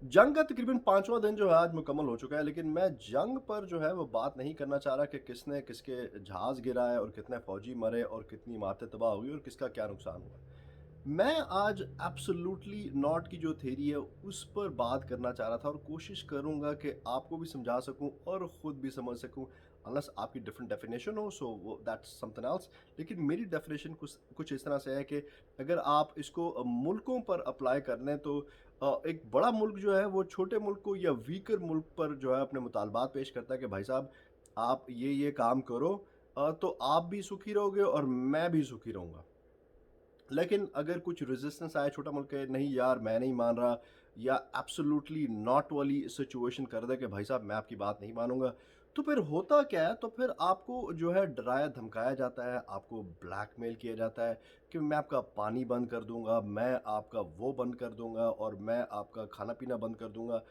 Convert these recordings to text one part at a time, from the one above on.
जंग का तकरीबन 5वां दिन जो है आज मुकम्मल हो चुका है, लेकिन मैं जंग पर जो है वो बात नहीं करना चाह रहा कि किसने किसके जहाज़ गिराए और कितने फ़ौजी मरे और कितनी इमारतें तबाह हुई और किसका क्या नुकसान हुआ। मैं आज एब्सोल्यूटली नॉट की जो थ्योरी है उस पर बात करना चाह रहा था और कोशिश करूँगा कि आपको भी समझा सकूँ और ख़ुद भी समझ सकूँ। अनलेस आपकी डिफरेंट डेफिनेशन हो सो वो दैट्स समथिंग एल्स। लेकिन मेरी डेफिनेशन कुछ कुछ इस तरह से है कि अगर आप इसको मुल्कों पर अप्लाई कर लें तो एक बड़ा मुल्क जो है वो छोटे मुल्क को या वीकर मुल्क पर जो है अपने मुतालबात पेश करता है कि भाई साहब आप ये काम करो, तो आप भी सुखी रहोगे और मैं भी सुखी रहूँगा। लेकिन अगर कुछ रेजिस्टेंस आए, छोटा मुल्क है, नहीं यार मैं नहीं मान रहा, या एब्सोल्युटली नॉट वाली सिचुएशन कर दे कि भाई साहब मैं आपकी बात नहीं मानूंगा, तो फिर होता क्या है, तो फिर आपको जो है डराया धमकाया जाता है, आपको ब्लैकमेल किया जाता है कि मैं आपका पानी बंद कर दूंगा, मैं आपका वो बंद कर दूंगा और मैं आपका खाना पीना बंद कर दूंगा।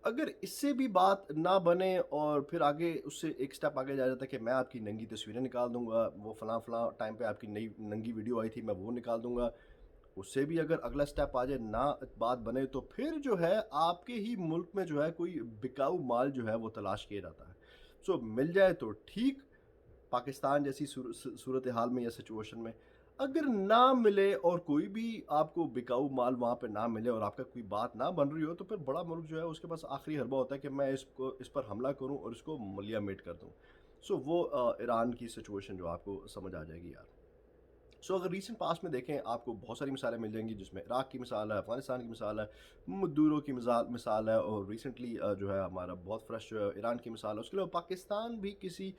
अगर इससे भी बात ना बने और फिर आगे उससे एक स्टेप आगे जाया जाता है कि मैं आपकी नंगी तस्वीरें निकाल दूँगा, वो फलाँ-फलाँ टाइम पे आपकी नई नंगी वीडियो आई थी, मैं वो निकाल दूँगा। उससे भी अगर अगला स्टेप आ जाए, ना बात बने, तो फिर जो है आपके ही मुल्क में जो है कोई बिकाऊ माल जो है वो तलाश किया जाता है। सो मिल जाए तो ठीक, पाकिस्तान जैसी सूरत हाल में या सिचुएशन में। अगर ना मिले और कोई भी आपको बिकाऊ माल वहाँ पे ना मिले और आपका कोई बात ना बन रही हो, तो फिर बड़ा मुल्क जो है उसके पास आखिरी हरबा होता है कि मैं इस पर हमला करूँ और इसको मलिया मेट कर दूँ। सो वो ईरान की सिचुएशन जो आपको समझ आ जाएगी यार। सो अगर रीसेंट पास्ट में देखें, आपको बहुत सारी मिसालें मिल जाएंगी, जिसमें इराक की मिसाल है, अफगानिस्तान की मिसाल है, मदूरो की मिसाल मिसाल है, और रिसेंटली जो है हमारा बहुत फ्रेश जो है ईरान की मिसाल है। उसके अलावा पाकिस्तान भी किसी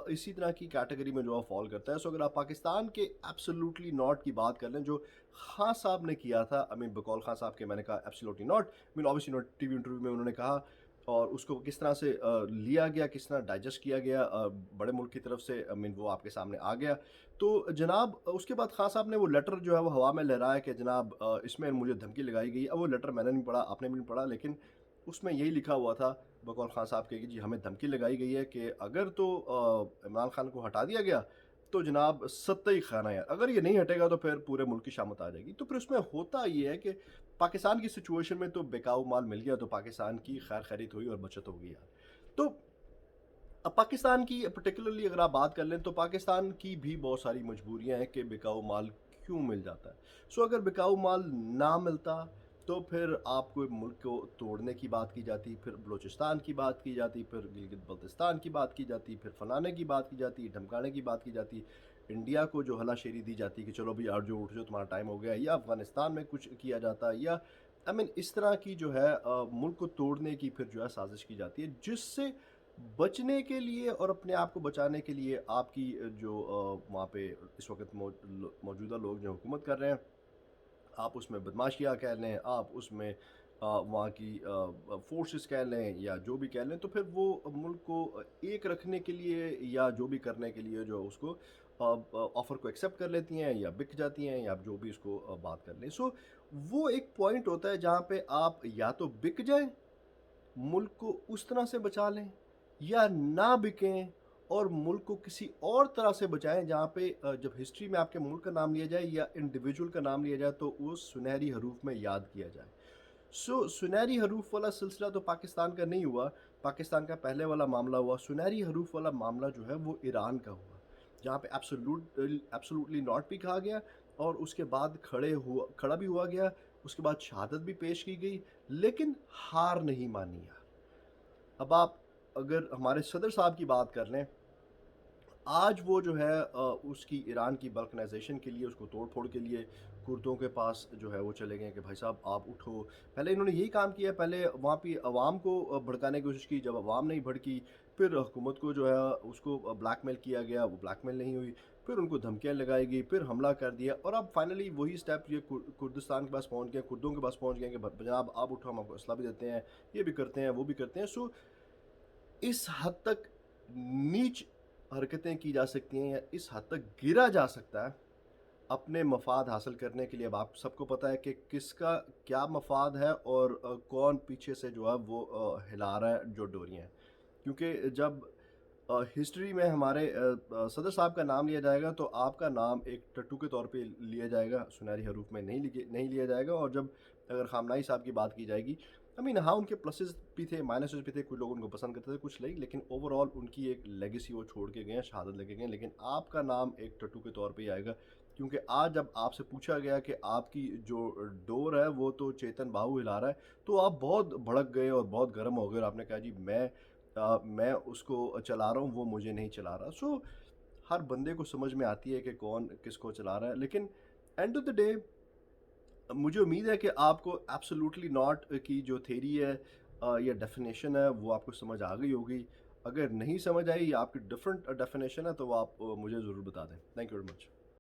इसी तरह की कैटेगरी में जो है फॉल करता है। सो अगर आप पाकिस्तान के एब्सोल्युटली नॉट की बात कर लें, जो खान साहब ने किया था, आई मीन बकौल खान साहब के, मैंने कहा absolutely not, I mean obviously not, TV interview में उन्होंने कहा, और उसको किस तरह से लिया गया, किस तरह डाइजेस्ट किया गया बड़े मुल्क की तरफ से, आई मीन वो आपके सामने आ गया। तो जनाब उसके बाद खान साहब ने वो लेटर जो है वो हवा में लहराया कि जनाब इसमें मुझे धमकी लगाई गई। अब वो लेटर मैंने नहीं पढ़ा, आपने भी नहीं पढ़ा, लेकिन उसमें यही लिखा हुआ था बकौल खान साहब के कि जी हमें धमकी लगाई गई है कि अगर तो इमरान खान को हटा दिया गया तो जनाब सत्ता ही खाना है, अगर ये नहीं हटेगा तो फिर पूरे मुल्क की शामत आ जाएगी। तो फिर उसमें होता ये है कि पाकिस्तान की सिचुएशन में तो बेकाऊ माल मिल गया तो पाकिस्तान की खैर खैरियत हुई और बचत हो गई यार। तो अब पाकिस्तान की पर्टिकुलरली अगर आप बात कर लें, तो पाकिस्तान की भी बहुत सारी मजबूरियां हैं कि बिकाऊ माल क्यों मिल जाता है। सो अगर बिकाऊ माल ना मिलता तो फिर आपको मुल्क को तोड़ने की बात की जाती, फिर बलूचिस्तान की बात की जाती, फिर गिलगित बल्तिस्तान की बात की जाती, फिर फलाने की बात की जाती, धमकाने की बात की जाती, इंडिया को जो हलाशेरी दी जाती कि चलो भाई आठ जो उठ जो तुम्हारा टाइम हो गया, या अफगानिस्तान में कुछ किया जाता, या आई मीन इस तरह की जो है मुल्क को तोड़ने की फिर जो है साजिश की जाती है, जिससे बचने के लिए और अपने आप को बचाने के लिए आपकी जो वहाँ पे इस वक़्त मौजूदा लोग जो हुकूमत कर रहे हैं, आप उसमें बदमाशियाँ कह लें, आप उसमें वहाँ की फ़ोर्सेस कह लें या जो भी कह लें, तो फिर वो मुल्क को एक रखने के लिए या जो भी करने के लिए जो उसको ऑफ़र को एक्सेप्ट कर लेती हैं या बिक जाती हैं, या जो भी उसको बात कर लें। सो वो एक पॉइंट होता है जहाँ पे आप या तो बिक जाएँ, मुल्क को उस तरह से बचा लें, या ना बिकें और मुल्क को किसी और तरह से बचाएं जहाँ पे जब हिस्ट्री में आपके मुल्क का नाम लिया जाए या इंडिविजुअल का नाम लिया जाए तो वो सुनहरी हरूफ में याद किया जाए। सो सुनहरी हरूफ वाला सिलसिला तो पाकिस्तान का नहीं हुआ, पाकिस्तान का पहले वाला मामला हुआ। सुनहरी हरूफ वाला मामला जो है वो ईरान का हुआ, जहाँ पे एब्सोल्युटली नॉट भी कहा गया और उसके बाद खड़ा भी हुआ गया, उसके बाद शहादत भी पेश की गई, लेकिन हार नहीं मानी यार। अब आप अगर हमारे सदर साहब की बात कर लें, आज वो जो है उसकी ईरान की बल्कनाइजेशन के लिए, उसको तोड़-फोड़ के लिए कुर्दों के पास जो है वो चले गए कि भाई साहब आप उठो। पहले इन्होंने यही काम किया, पहले वहाँ पे अवाम को भड़काने की कोशिश की, जब अवाम नहीं भड़की, फिर हुकूमत को जो है उसको ब्लैकमेल किया गया, वो ब्लैकमेल नहीं हुई, फिर उनको धमकियाँ लगाई गई, फिर हमला कर दिया, और अब फाइनली वही स्टेप ये कुर्दिस्तान के पास पहुँच गए, कुर्दों के पास पहुँच गए कि भ जनाब आप उठो, हम आपको असला भी देते हैं, ये भी करते हैं, वो भी करते हैं। सो इस हद तक नीच हरकतें की जा सकती हैं, या इस हद तक गिरा जा सकता है अपने मफाद हासिल करने के लिए। अब आप सबको पता है कि किसका क्या मफाद है और कौन पीछे से जो है वो हिला रहा है जो डोरियां हैं। क्योंकि जब हिस्ट्री में हमारे सदर साहब का नाम लिया जाएगा तो आपका नाम एक टट्टू के तौर पे लिया जाएगा, सुनहरी हरूफ में नहीं लिया जाएगा। और जब अगर खामनाई साहब की बात की जाएगी, आई मीन हाँ, उनके प्लसेस भी थे, माइनसेस भी थे, कुछ लोग उनको पसंद करते थे, कुछ नहीं, लेकिन ओवरऑल उनकी एक लेगेसी वो छोड़ के गए हैं, शहादत लेके गए हैं। लेकिन आपका नाम एक टैटू के तौर पे ही आएगा, क्योंकि आज जब आपसे पूछा गया कि आपकी जो डोर है वो तो चेतन बाहू हिला रहा है, तो आप बहुत भड़क गए और बहुत गर्म हो गए और आपने कहा जी मैं उसको चला रहा हूँ, वो मुझे नहीं चला रहा। सो हर बंदे को समझ में आती है कि कौन किसको चला रहा है, लेकिन एंड ऑफ द डे मुझे उम्मीद है कि आपको एब्सोल्युटली नॉट की जो थ्योरी है या डेफिनेशन है वो आपको समझ आ गई होगी। अगर नहीं समझ आई या आपकी डिफरेंट डेफिनेशन है तो वो आप मुझे ज़रूर बता दें। Thank you very much.